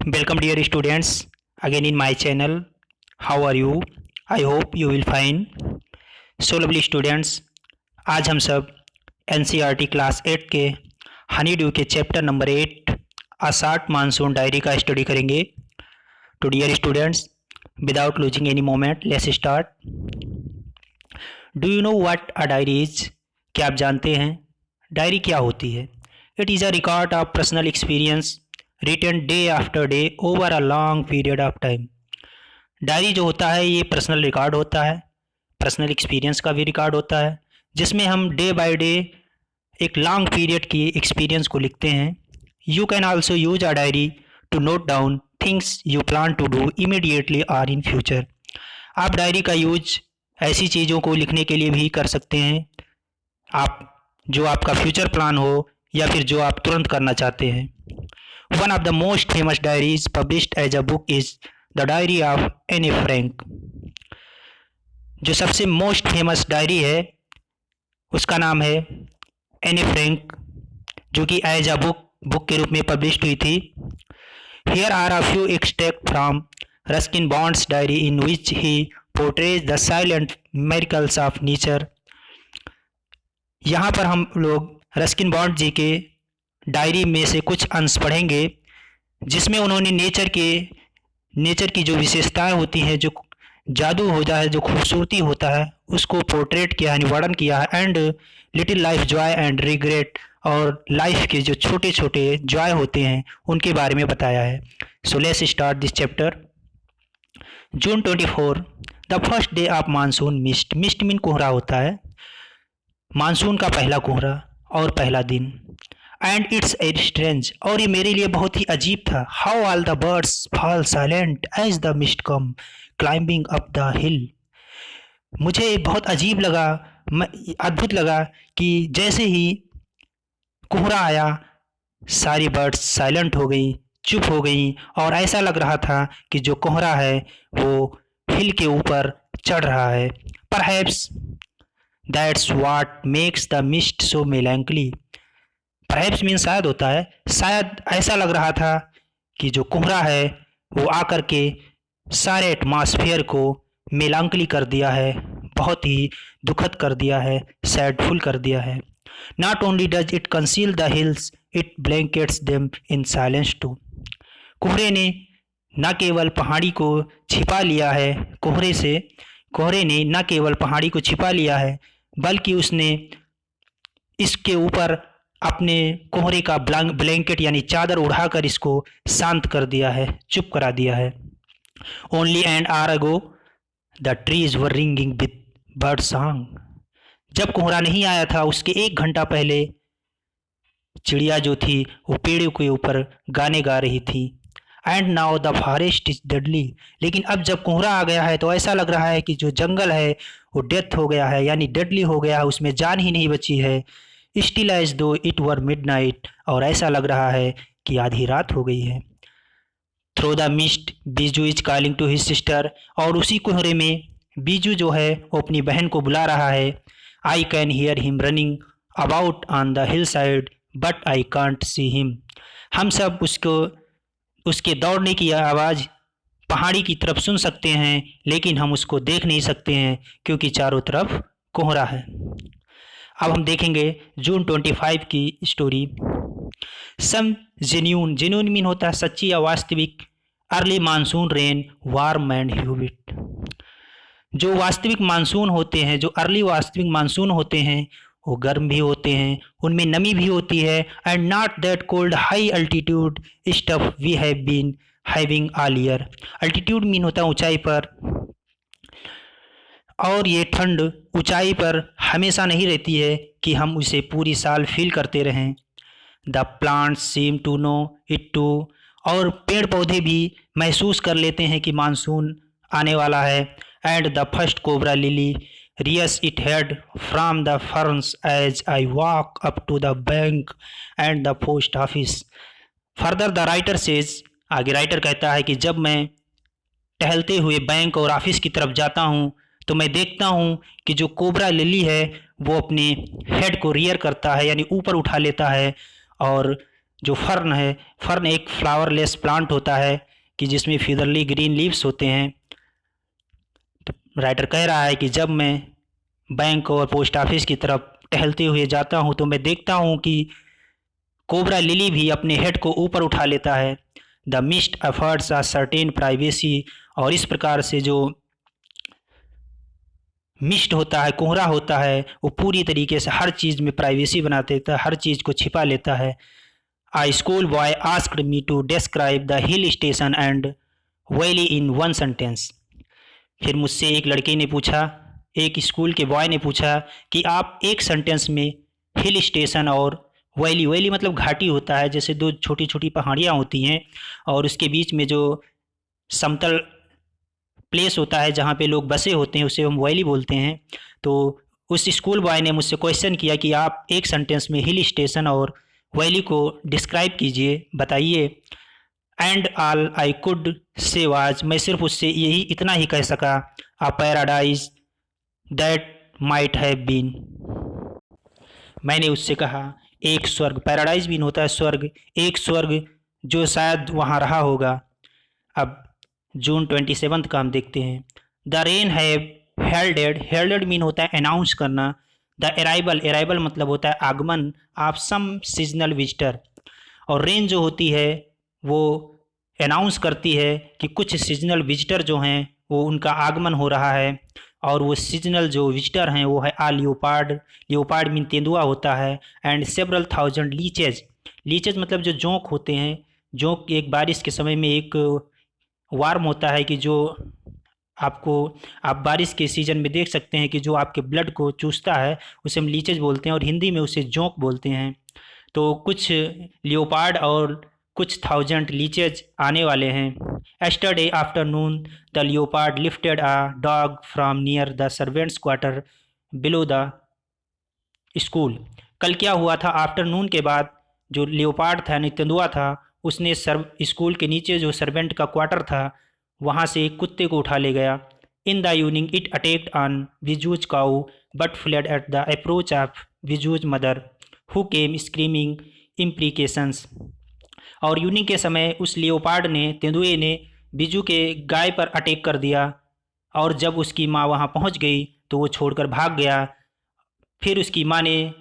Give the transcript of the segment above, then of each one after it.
Welcome dear students again in my channel. How are you? I hope you will fine. So lovely students, आज हम सब NCERT class 8 के honey dew के chapter number 8 a short monsoon diary का study करेंगे. तो dear students, without losing any moment let's start. Do you know what a diary is? क्या आप जानते हैं डायरी क्या होती है? It is a record of personal experience written day after day over a long period of time. Diary जो होता है ये पर्सनल रिकॉर्ड होता है, पर्सनल एक्सपीरियंस का भी रिकॉर्ड होता है, जिसमें हम डे बाय डे एक लॉन्ग पीरियड की एक्सपीरियंस को लिखते हैं. You can also use a diary to note down things you plan to do immediately और इन फ्यूचर. आप डायरी का यूज ऐसी चीज़ों को लिखने के लिए भी कर सकते हैं, आप जो आपका फ्यूचर प्लान हो या फिर जो आप तुरंत करना चाहते हैं. One of the most famous diaries published as a book is The Diary of Anne Frank. जो सबसे मोस्ट फेमस डायरी है उसका नाम है एने फ्रैंक, जो कि एज अ बुक के रूप में पब्लिश हुई थी. Here are a few extracts from Ruskin Bond's diary in which he portrays the silent miracles of nature. यहाँ पर हम लोग रस्किन बॉन्ड जी के डायरी में से कुछ अंश पढ़ेंगे जिसमें उन्होंने नेचर की जो विशेषताएं होती हैं, जो जादू होता है, जो खूबसूरती होता है, उसको पोर्ट्रेट किया है, वर्णन किया है. And little life Joy and regret, और लाइफ के जो छोटे छोटे जॉय होते हैं उनके बारे में बताया है. So let's start this chapter. June 24, the first day of monsoon mist. Mist mean कोहरा होता है, मानसून का पहला कोहरा और पहला दिन. एंड इट्स ए स्ट्रेंज, और ये मेरे लिए बहुत ही अजीब था. How all the birds fall silent as the mist come climbing up the hill. मुझे बहुत अजीब लगा, अद्भुत लगा कि जैसे ही कोहरा आया सारी बर्ड्स साइलेंट हो गई, चुप हो गई, और ऐसा लग रहा था कि जो कोहरा है वो हिल के ऊपर चढ़ रहा है. Perhaps that's what makes the mist so melancholy. Perhaps mean शायद होता है, शायद ऐसा लग रहा था कि जो कोहरा है वो आकर के सारे एटमॉस्फेयर को मेलांकली कर दिया है, बहुत ही दुखद कर दिया है, सैडफुल कर दिया है. Not only does it conceal the hills, it blankets them in silence too. कोहरे ने न केवल पहाड़ी को छिपा लिया है, कोहरे ने न केवल पहाड़ी को छिपा लिया है, बल्कि उसने इसके ऊपर अपने कोहरे का ब्लैंकेट यानी चादर उड़ाकर इसको शांत कर दिया है, चुप करा दिया है. Only and hour ago the trees were ringing with bird song. जब कोहरा नहीं आया था उसके 1 घंटा पहले चिड़िया जो थी वो पेड़ों के ऊपर गाने गा रही थी. And now the forest is deadly. लेकिन अब जब कोहरा आ गया है तो ऐसा लग रहा है कि जो जंगल है वो डेथ हो गया है, यानी डेडली हो गया है, उसमें जान ही नहीं बची है. स्टिल एज दो इट वर मिडनाइट, और ऐसा लग रहा है कि आधी रात हो गई है. Through the mist Biju is calling to his sister. और उसी कोहरे में बीजू जो है वो अपनी बहन को बुला रहा है. I can hear him running about on the hill side but I can't see him. हम सब उसके दौड़ने की आवाज़ पहाड़ी की तरफ सुन सकते हैं, लेकिन हम उसको देख नहीं सकते हैं क्योंकि चारों तरफ कोहरा है. अब हम देखेंगे जून 25 की स्टोरी. सम जेन्यून मीन होता है सच्ची या वास्तविक. Early monsoon rain warm and humid. जो वास्तविक मानसून होते हैं, जो अर्ली वास्तविक मानसून होते हैं वो गर्म भी होते हैं, उनमें नमी भी होती है. And not that cold high altitude stuff we have been having all year. Altitude mean होता है ऊंचाई पर, और ये ठंड ऊंचाई पर हमेशा नहीं रहती है कि हम उसे पूरी साल फील करते रहें. The plants seem to know it too. और पेड़ पौधे भी महसूस कर लेते हैं कि मानसून आने वाला है. And the first cobra lily rears its head from the ferns as I walk up to the bank and the post office. Further the writer says, आगे राइटर कहता है कि जब मैं टहलते हुए बैंक और ऑफिस की तरफ जाता हूँ तो मैं देखता हूँ कि जो कोबरा लिली है वो अपने हेड को रियर करता है, यानी ऊपर उठा लेता है, और जो फर्न है, फर्न एक फ्लावरलेस प्लांट होता है कि जिसमें फिदरली ग्रीन लीव्स होते हैं। तो राइटर कह रहा है कि जब मैं बैंक और पोस्ट ऑफिस की तरफ टहलते हुए जाता हूँ तो मैं देखता हूँ कि कोबरा लिली भी अपने हेड को ऊपर उठा लेता है। The mist affords a certain privacy, और इस प्रकार से जो मिस्ट होता है, कोहरा होता है, वो पूरी तरीके से हर चीज़ में प्राइवेसी बना देता है, हर चीज़ को छिपा लेता है। A school boy asked me to describe the hill station and valley in one sentence. फिर मुझसे एक लड़के ने पूछा, एक स्कूल के बॉय ने पूछा कि आप एक सेंटेंस में हिल स्टेशन और वैली, वैली मतलब घाटी होता है, जैसे दो छोटी छोटी पहाड़ियाँ होती हैं और उसके बीच में जो समतल प्लेस होता है जहाँ पे लोग बसे होते हैं, उसे हम वैली बोलते हैं। तो उस स्कूल बॉय ने मुझसे क्वेश्चन किया कि आप एक सेंटेंस में हिल स्टेशन और वैली को डिस्क्राइब कीजिए, बताइए। And all I could say was, मैं सिर्फ उससे यही इतना ही कह सका, a paradise that might have been. मैंने उससे कहा एक स्वर्ग, पैराडाइज बीन होता है स्वर्ग, एक स्वर्ग जो शायद वहाँ रहा होगा। अब जून 27 का हम देखते हैं। द रेन हैव हेल्डेड, हेल्डेड मीन होता है अनाउंस करना। द अराइवल, अराइवल मतलब होता है आगमन ऑफ सम सीजनल विजिटर, और रेन जो होती है वो अनाउंस करती है कि कुछ सीजनल विजिटर जो हैं वो उनका आगमन हो रहा है। और वो सीजनल जो विजिटर हैं वो है आ लियोपार्ड, लियोपार्ड मीन तेंदुआ होता है। And several thousand leeches, leeches मतलब जो जोंक होते हैं, जोंक एक बारिश के समय में एक वार्म होता है कि जो आपको, आप बारिश के सीज़न में देख सकते हैं कि जो आपके ब्लड को चूसता है उसे हम लीचेज बोलते हैं और हिंदी में उसे जोंक बोलते हैं। तो कुछ लियोपार्ड और कुछ थाउजेंड लीचेज आने वाले हैं। Yesterday afternoon the leopard lifted a dog from near the servants quarter below the school. कल क्या हुआ था, आफ्टरनून के बाद जो लियोपार्ड था यानी तेंदुआ था, उसने स्कूल के नीचे जो सर्वेंट का क्वार्टर था वहाँ से एक कुत्ते को उठा ले गया। In the evening it attacked on Viju's cow but fled at the approach of Viju's mother who came screaming implications. और इवनिंग के समय उस लियोपार्ड ने, तेंदुए ने बिजू के गाय पर अटैक कर दिया, और जब उसकी माँ वहाँ पहुँच गई तो वो छोड़कर भाग गया। फिर उसकी माँ ने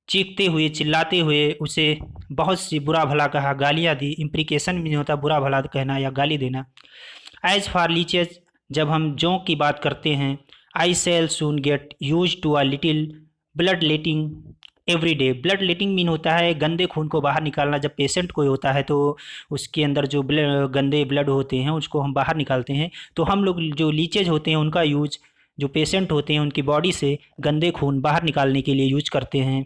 चीखते हुए, चिल्लाते हुए उसे बहुत सी बुरा भला कहा, गालियाँ दी। इम्प्लीकेशन में होता बुरा भला कहना या गाली देना। एज फॉर लीचेज, जब हम जौ की बात करते हैं, I shall soon get used to a little blood letting every day. Blood letting mean होता है गंदे खून को बाहर निकालना। जब पेशेंट कोई होता है तो उसके अंदर जो गंदे ब्लड होते हैं उसको हम बाहर निकालते हैं। तो हम लोग जो लीचेज होते हैं उनका यूज जो पेशेंट होते हैं उनकी बॉडी से गंदे खून बाहर निकालने के लिए यूज करते हैं।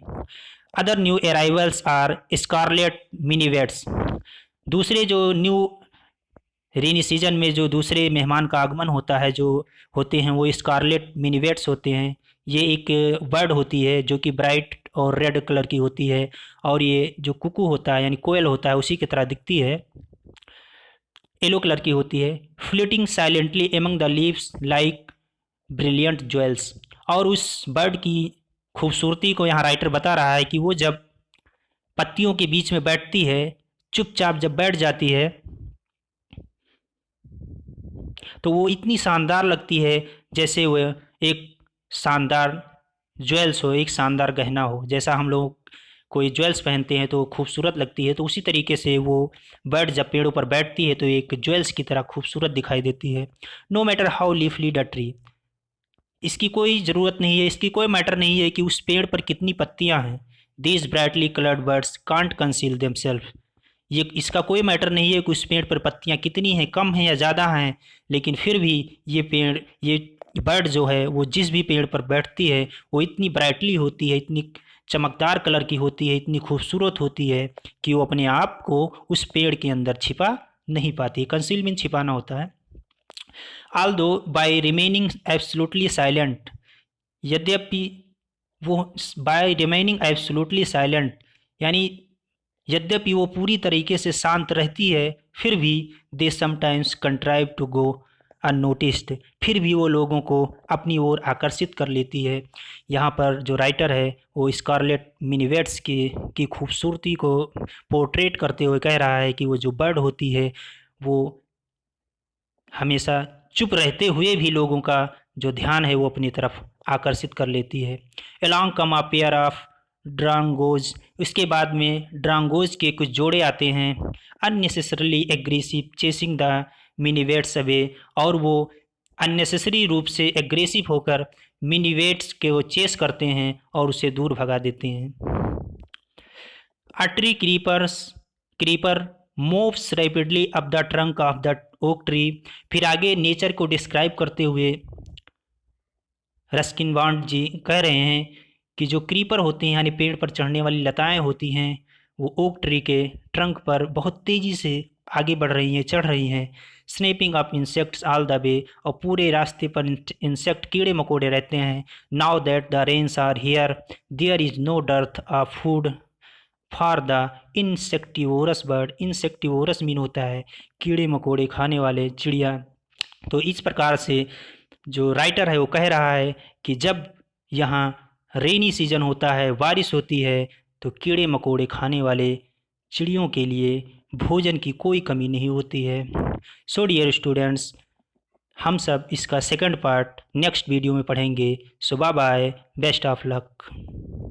Other new arrivals are scarlet minivets. दूसरे जो न्यू रेनी सीजन में जो दूसरे मेहमान का आगमन होता है जो होते हैं वो स्कारलेट मिनीवेट्स होते हैं। ये एक बर्ड होती है जो कि ब्राइट और रेड कलर की होती है, और ये जो कुकू होता है यानी कोयल होता है उसी की तरह दिखती है, येलो कलर की होती है। Flitting silently among the leaves like brilliant jewels. और उस बर्ड की खूबसूरती को यहाँ राइटर बता रहा है कि वो जब पत्तियों के बीच में बैठती है, चुपचाप जब बैठ जाती है तो वो इतनी शानदार लगती है जैसे वो एक शानदार ज्वेल्स हो, एक शानदार गहना हो। जैसा हम लोग कोई ज्वेल्स पहनते हैं तो खूबसूरत लगती है, तो उसी तरीके से वो बर्ड जब पेड़ों पर बैठती है तो एक ज्वेल्स की तरह खूबसूरत दिखाई देती है। No matter how leafless the tree, इसकी कोई ज़रूरत नहीं है, इसकी कोई मैटर नहीं है कि उस पेड़ पर कितनी पत्तियां हैं। These brightly coloured birds can't conceal themselves, ये इसका कोई मैटर नहीं है कि उस पेड़ पर पत्तियां कितनी हैं, कम हैं या ज़्यादा हैं, लेकिन फिर भी ये पेड़, ये बर्ड जो है वो जिस भी पेड़ पर बैठती है वो इतनी ब्राइटली होती है, इतनी चमकदार कलर की होती है, इतनी खूबसूरत होती है कि वो अपने आप को उस पेड़ के अंदर छिपा नहीं पाती। कंसील मीन छिपाना होता है। Although by remaining absolutely silent, यद्यपि वो बाय रिमेनिंग एब्सोल्युटली साइलेंट यानी यद्यपि वो पूरी तरीके से शांत रहती है, फिर भी they sometimes contrive to go unnoticed, फिर भी वो लोगों को अपनी ओर आकर्षित कर लेती है। यहाँ पर जो राइटर है वो स्कारलेट मिनीवेट्स की खूबसूरती को पोर्ट्रेट करते हुए कह रहा है कि वो जो बर्ड होती है वो हमेशा चुप रहते हुए भी लोगों का जो ध्यान है वो अपनी तरफ आकर्षित कर लेती है। Along come a pair of drongos, उसके बाद में ड्रांगोज के कुछ जोड़े आते हैं। Unnecessarily aggressive chasing the minivets away, और वो अननेसेसरी रूप से एग्रेसिव होकर मिनीवेट्स के वो चेस करते हैं और उसे दूर भगा देते हैं। A tree creeper moves rapidly up the trunk of the oak tree। फिर आगे नेचर को डिस्क्राइब करते हुए रस्किन बॉन्ड जी कह रहे हैं कि जो क्रीपर होते हैं यानी पेड़ पर चढ़ने वाली लताएं होती हैं वो ओक ट्री के ट्रंक पर बहुत तेज़ी से आगे बढ़ रही हैं, चढ़ रही हैं। Snapping up insects all the way, और पूरे रास्ते पर इंसेक्ट कीड़े मकोड़े रहते हैं। Now that the rains are here there is no dearth of food for the insectivorous bird. Insectivorous mean होता है कीड़े मकोड़े खाने वाले चिड़िया। तो इस प्रकार से जो राइटर है वो कह रहा है कि जब यहाँ रेनी सीजन होता है, बारिश होती है, तो कीड़े मकोड़े खाने वाले चिड़ियों के लिए भोजन की कोई कमी नहीं होती है। सो डियर स्टूडेंट्स, हम सब इसका सेकंड पार्ट नेक्स्ट वीडियो में पढ़ेंगे। So bye bye, best of luck.